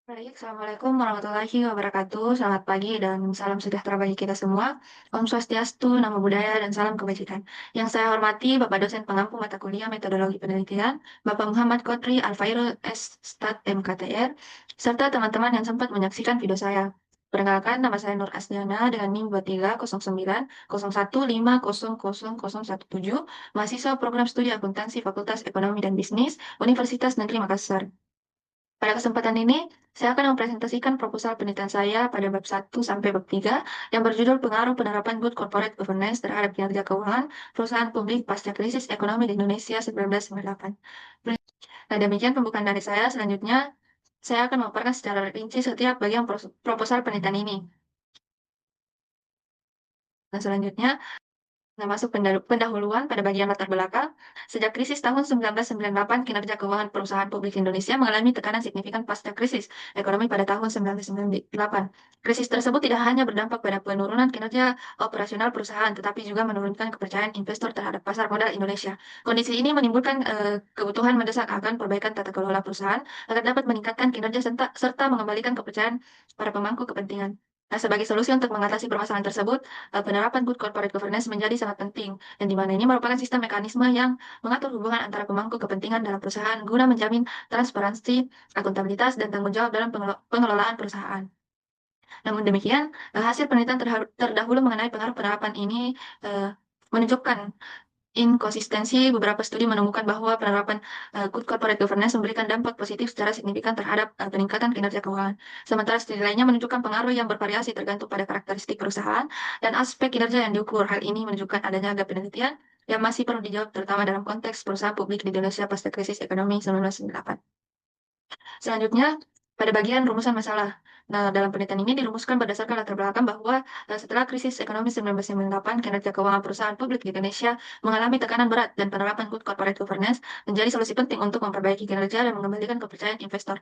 Baik, Assalamualaikum warahmatullahi wabarakatuh. Selamat pagi dan salam sejahtera bagi kita semua. Om Swastiastu, Namo Buddhaya, dan salam kebajikan. Yang saya hormati Bapak dosen pengampu mata kuliah Metodologi Penelitian, Bapak Muhammad Kotri Alfairul S. Stat MKTR, serta teman-teman yang sempat menyaksikan video saya. Perkenalkan, nama saya Nur Asdiana dengan NIM 230901500017, mahasiswa program studi akuntansi Fakultas Ekonomi dan Bisnis, Universitas Negeri Makassar. Pada kesempatan ini, saya akan mempresentasikan proposal penelitian saya pada bab 1 sampai bab 3 yang berjudul Pengaruh Penerapan Good Corporate Governance terhadap kinerja keuangan perusahaan publik pasca krisis ekonomi di Indonesia 1998. Nah, demikian pembukaan dari saya. Selanjutnya, saya akan memaparkan secara rinci setiap bagian proposal penelitian ini. Nah, selanjutnya, Nah, masuk pendahuluan pada bagian latar belakang. Sejak krisis tahun 1998, kinerja keuangan perusahaan publik Indonesia mengalami tekanan signifikan pasca krisis ekonomi pada tahun 1998. Krisis tersebut tidak hanya berdampak pada penurunan kinerja operasional perusahaan, tetapi juga menurunkan kepercayaan investor terhadap pasar modal Indonesia. Kondisi ini menimbulkan kebutuhan mendesak akan perbaikan tata kelola perusahaan agar dapat meningkatkan kinerja serta mengembalikan kepercayaan para pemangku kepentingan. Nah, sebagai solusi untuk mengatasi permasalahan tersebut, penerapan good corporate governance menjadi sangat penting, yang di mana ini merupakan sistem mekanisme yang mengatur hubungan antara pemangku kepentingan dalam perusahaan guna menjamin transparansi, akuntabilitas, dan tanggung jawab dalam pengelolaan perusahaan. Namun demikian, hasil penelitian terdahulu mengenai pengaruh penerapan ini menunjukkan inkonsistensi. Beberapa studi menemukan bahwa penerapan good corporate governance memberikan dampak positif secara signifikan terhadap peningkatan kinerja keuangan. Sementara studi lainnya menunjukkan pengaruh yang bervariasi tergantung pada karakteristik perusahaan dan aspek kinerja yang diukur. Hal ini menunjukkan adanya gap penelitian yang masih perlu dijawab terutama dalam konteks perusahaan publik di Indonesia pasca krisis ekonomi 1998. Selanjutnya, pada bagian rumusan masalah. Nah, dalam penelitian ini dirumuskan berdasarkan latar belakang bahwa setelah krisis ekonomi 1998, kinerja keuangan perusahaan publik di Indonesia mengalami tekanan berat dan penerapan good corporate governance menjadi solusi penting untuk memperbaiki kinerja dan mengembalikan kepercayaan investor.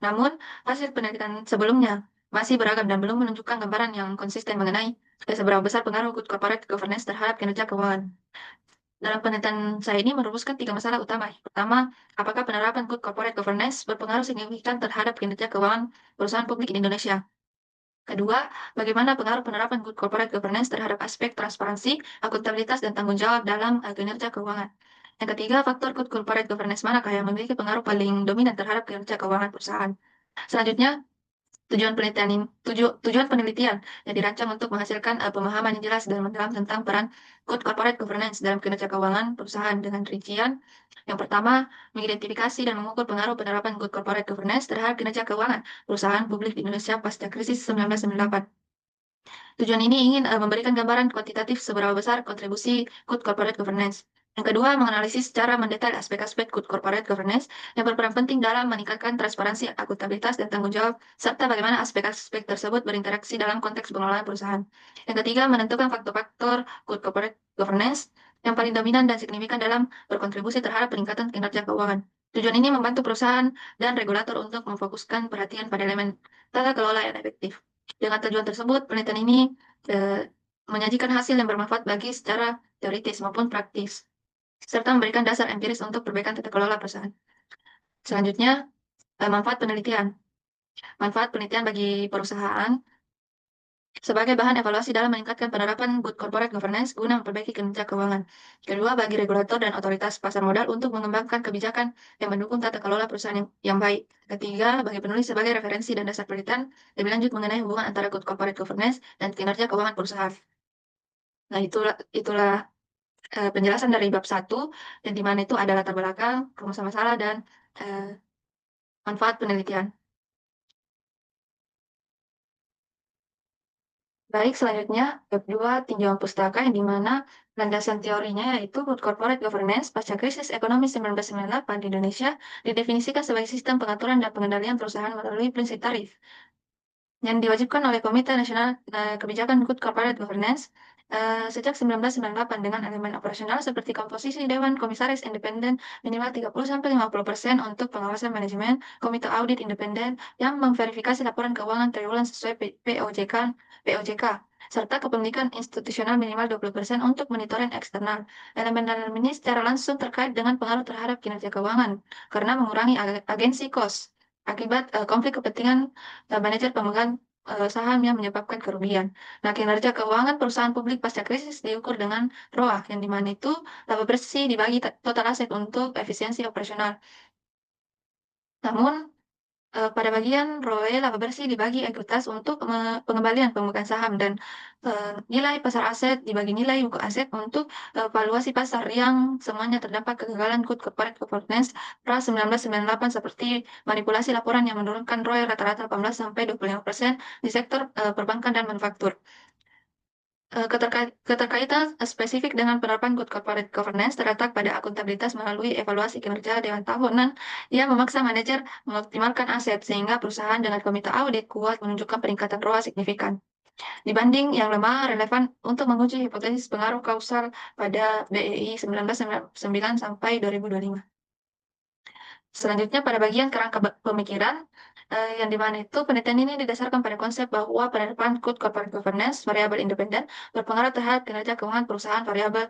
Namun, hasil penelitian sebelumnya masih beragam dan belum menunjukkan gambaran yang konsisten mengenai seberapa besar pengaruh good corporate governance terhadap kinerja keuangan. Dalam penelitian saya ini merumuskan tiga masalah utama. Pertama, apakah penerapan good corporate governance berpengaruh signifikan terhadap kinerja keuangan perusahaan publik di Indonesia? Kedua, bagaimana pengaruh penerapan good corporate governance terhadap aspek transparansi, akuntabilitas, dan tanggung jawab dalam kinerja keuangan? Yang ketiga, faktor good corporate governance manakah yang memiliki pengaruh paling dominan terhadap kinerja keuangan perusahaan? Selanjutnya, tujuan penelitian yang dirancang untuk menghasilkan pemahaman yang jelas dan mendalam tentang peran good corporate governance dalam kinerja keuangan perusahaan dengan rincian. Yang pertama, mengidentifikasi dan mengukur pengaruh penerapan good corporate governance terhadap kinerja keuangan perusahaan publik di Indonesia pasca krisis 1998. Tujuan ini ingin memberikan gambaran kuantitatif seberapa besar kontribusi good corporate governance. Yang kedua, menganalisis secara mendetail aspek-aspek good corporate governance yang berperan penting dalam meningkatkan transparansi, akuntabilitas, dan tanggung jawab, serta bagaimana aspek-aspek tersebut berinteraksi dalam konteks pengelolaan perusahaan. Yang ketiga, menentukan faktor-faktor good corporate governance yang paling dominan dan signifikan dalam berkontribusi terhadap peningkatan kinerja keuangan. Tujuan ini membantu perusahaan dan regulator untuk memfokuskan perhatian pada elemen tata kelola yang efektif. Dengan tujuan tersebut, penelitian ini menyajikan hasil yang bermanfaat bagi secara teoritis maupun praktis, serta memberikan dasar empiris untuk perbaikan tata kelola perusahaan. Selanjutnya, manfaat penelitian. Manfaat penelitian bagi perusahaan sebagai bahan evaluasi dalam meningkatkan penerapan good corporate governance guna memperbaiki kinerja keuangan. Kedua, bagi regulator dan otoritas pasar modal untuk mengembangkan kebijakan yang mendukung tata kelola perusahaan yang baik. Ketiga, bagi penulis sebagai referensi dan dasar penelitian lebih lanjut mengenai hubungan antara good corporate governance dan kinerja keuangan perusahaan. Nah, itulah penjelasan dari bab 1, dan di mana itu ada latar belakang, rumusan masalah, dan manfaat penelitian. Baik, selanjutnya bab 2, tinjauan pustaka, yang di mana landasan teorinya yaitu Good Corporate Governance pasca krisis ekonomi 1998 di Indonesia didefinisikan sebagai sistem pengaturan dan pengendalian perusahaan melalui prinsip tarif yang diwajibkan oleh Komite Nasional Kebijakan Good Corporate Governance sejak 1998 dengan elemen operasional seperti komposisi Dewan Komisaris Independen minimal 30-50% untuk pengawasan manajemen, Komite Audit Independen yang memverifikasi laporan keuangan triwulan sesuai POJK, serta kepemilikan institusional minimal 20% untuk monitoring eksternal. Elemen-elemen ini secara langsung terkait dengan pengaruh terhadap kinerja keuangan karena mengurangi agensi cost akibat konflik kepentingan manajer pemegang saham yang menyebabkan kerugian. Nah, kinerja keuangan perusahaan publik pasca krisis diukur dengan ROA, yang di mana itu laba bersih dibagi total aset untuk efisiensi operasional. Namun, pada bagian ROE laba bersih dibagi ekuitas untuk pengembalian pemegang saham dan nilai pasar aset dibagi nilai buku aset untuk valuasi pasar yang semuanya terdampak kegagalan Good Corporate Governance pra 1998 seperti manipulasi laporan yang menurunkan ROE rata-rata 18 sampai 25% di sektor perbankan dan manufaktur. Keterkaitan spesifik dengan penerapan Good Corporate Governance terletak pada akuntabilitas melalui evaluasi kinerja dewan tahunan yang memaksa manajer mengoptimalkan aset sehingga perusahaan dengan komite audit kuat menunjukkan peningkatan ROA signifikan. Dibanding yang lemah relevan untuk menguji hipotesis pengaruh kausal pada BEI 1999 sampai 2025. Selanjutnya pada bagian kerangka pemikiran, yang di mana itu penelitian ini didasarkan pada konsep bahwa penerapan Good Corporate Governance variabel independen berpengaruh terhadap kinerja keuangan perusahaan variabel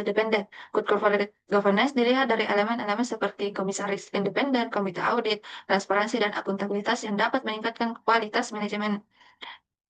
dependen. Good Corporate Governance dilihat dari elemen-elemen seperti komisaris independen, komite audit, transparansi, dan akuntabilitas yang dapat meningkatkan kualitas manajemen,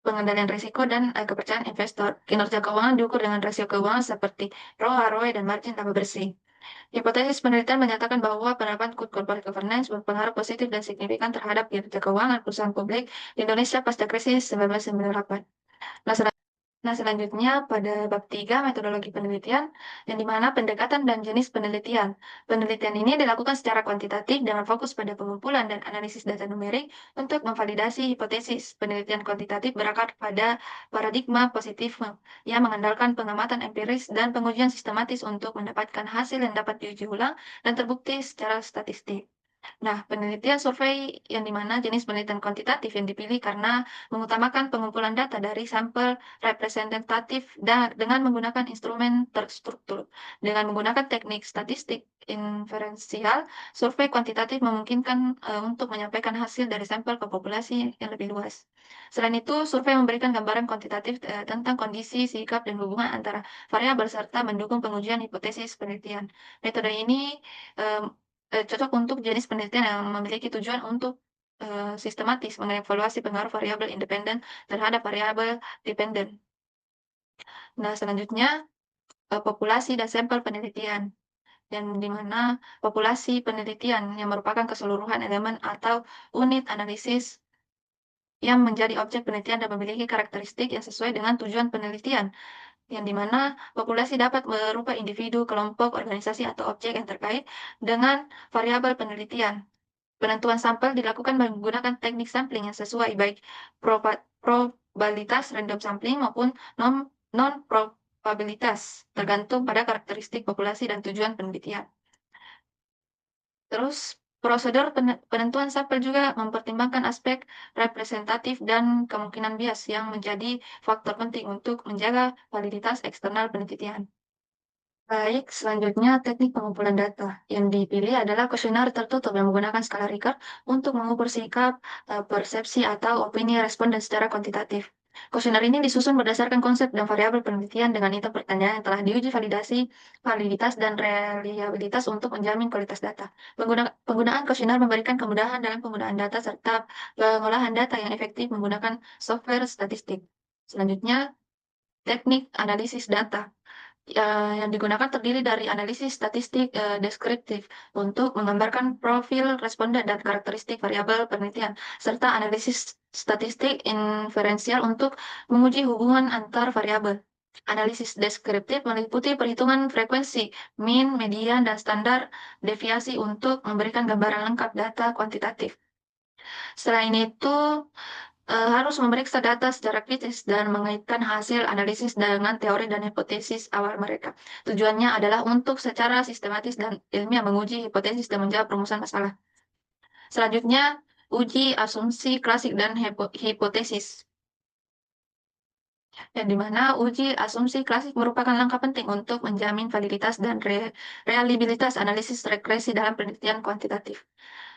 pengendalian risiko, dan kepercayaan investor. Kinerja keuangan diukur dengan rasio keuangan seperti ROA, ROE, dan margin laba bersih. Hipotesis penelitian menyatakan bahwa penerapan Good Corporate Governance berpengaruh positif dan signifikan terhadap kinerja keuangan perusahaan publik di Indonesia pasca krisis 1998. Nah, selanjutnya pada bab 3 metodologi penelitian, yang di mana pendekatan dan jenis penelitian. Penelitian ini dilakukan secara kuantitatif dengan fokus pada pengumpulan dan analisis data numerik untuk memvalidasi hipotesis. Penelitian kuantitatif berakar pada paradigma positif yang mengandalkan pengamatan empiris dan pengujian sistematis untuk mendapatkan hasil yang dapat diuji ulang dan terbukti secara statistik. Nah, penelitian survei yang dimana jenis penelitian kuantitatif yang dipilih karena mengutamakan pengumpulan data dari sampel representatif dan dengan menggunakan instrumen terstruktur. Dengan menggunakan teknik statistik inferensial, survei kuantitatif memungkinkan untuk menyampaikan hasil dari sampel ke populasi yang lebih luas. Selain itu, survei memberikan gambaran kuantitatif tentang kondisi, sikap, dan hubungan antara variabel serta mendukung pengujian hipotesis penelitian. Metode ini cocok untuk jenis penelitian yang memiliki tujuan untuk sistematis mengevaluasi pengaruh variabel independen terhadap variabel dependen. Nah, selanjutnya populasi dan sampel penelitian, yang di mana populasi penelitian yang merupakan keseluruhan elemen atau unit analisis yang menjadi objek penelitian dan memiliki karakteristik yang sesuai dengan tujuan penelitian, yang di mana populasi dapat berupa individu, kelompok, organisasi, atau objek yang terkait dengan variabel penelitian. Penentuan sampel dilakukan menggunakan teknik sampling yang sesuai, baik probabilitas random sampling maupun non-probabilitas, tergantung pada karakteristik populasi dan tujuan penelitian. Terus, prosedur penentuan sampel juga mempertimbangkan aspek representatif dan kemungkinan bias yang menjadi faktor penting untuk menjaga validitas eksternal penelitian. Baik, selanjutnya teknik pengumpulan data. Yang dipilih adalah kuesioner tertutup yang menggunakan skala Likert untuk mengukur sikap, persepsi, atau opini responden secara kuantitatif. Kuesioner ini disusun berdasarkan konsep dan variabel penelitian dengan item pertanyaan yang telah diuji validasi, validitas, dan reliabilitas untuk menjamin kualitas data. Penggunaan kuesioner memberikan kemudahan dalam penggunaan data serta pengolahan data yang efektif menggunakan software statistik. Selanjutnya, teknik analisis data yang digunakan terdiri dari analisis statistik deskriptif untuk menggambarkan profil responden dan karakteristik variabel penelitian, serta analisis statistik inferensial untuk menguji hubungan antar variabel. Analisis deskriptif meliputi perhitungan frekuensi, mean, median, dan standar deviasi untuk memberikan gambaran lengkap data kuantitatif. Selain itu, harus memeriksa data secara kritis dan mengaitkan hasil analisis dengan teori dan hipotesis awal mereka. Tujuannya adalah untuk secara sistematis dan ilmiah menguji hipotesis dan menjawab perumusan masalah. Selanjutnya, uji asumsi klasik dan hipotesis. Yang dimana uji asumsi klasik merupakan langkah penting untuk menjamin validitas dan reliabilitas analisis regresi dalam penelitian kuantitatif.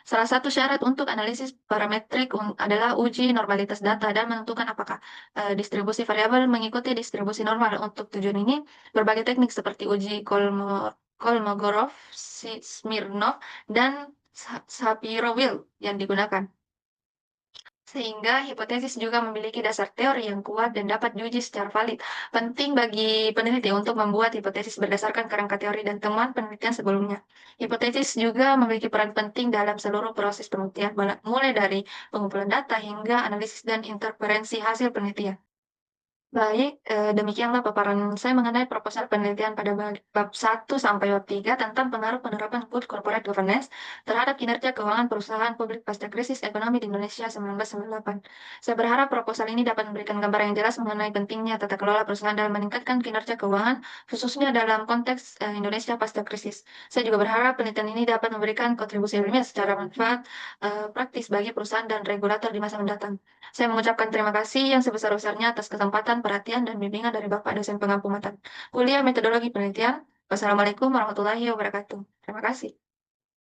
Salah satu syarat untuk analisis parametrik adalah uji normalitas data dan menentukan apakah distribusi variabel mengikuti distribusi normal. Untuk tujuan ini, berbagai teknik seperti uji Kolmogorov, Smirnov, dan Shapiro-Wilk yang digunakan. Sehingga hipotesis juga memiliki dasar teori yang kuat dan dapat diuji secara valid. Penting bagi peneliti untuk membuat hipotesis berdasarkan kerangka teori dan temuan penelitian sebelumnya. Hipotesis juga memiliki peran penting dalam seluruh proses penelitian, mulai dari pengumpulan data hingga analisis dan interferensi hasil penelitian. Baik, demikianlah paparan saya mengenai proposal penelitian pada bab 1 sampai bab 3 tentang pengaruh penerapan Good Corporate Governance terhadap kinerja keuangan perusahaan publik pasca krisis ekonomi di Indonesia 1998. Saya berharap proposal ini dapat memberikan gambar yang jelas mengenai pentingnya tata kelola perusahaan dalam meningkatkan kinerja keuangan, khususnya dalam konteks Indonesia pasca krisis. Saya juga berharap penelitian ini dapat memberikan kontribusi ilmiah secara manfaat praktis bagi perusahaan dan regulator di masa mendatang. Saya mengucapkan terima kasih yang sebesar-besarnya atas kesempatan, perhatian, dan bimbingan dari Bapak dosen pengampu mata kuliah metodologi penelitian. Wassalamualaikum warahmatullahi wabarakatuh. Terima kasih.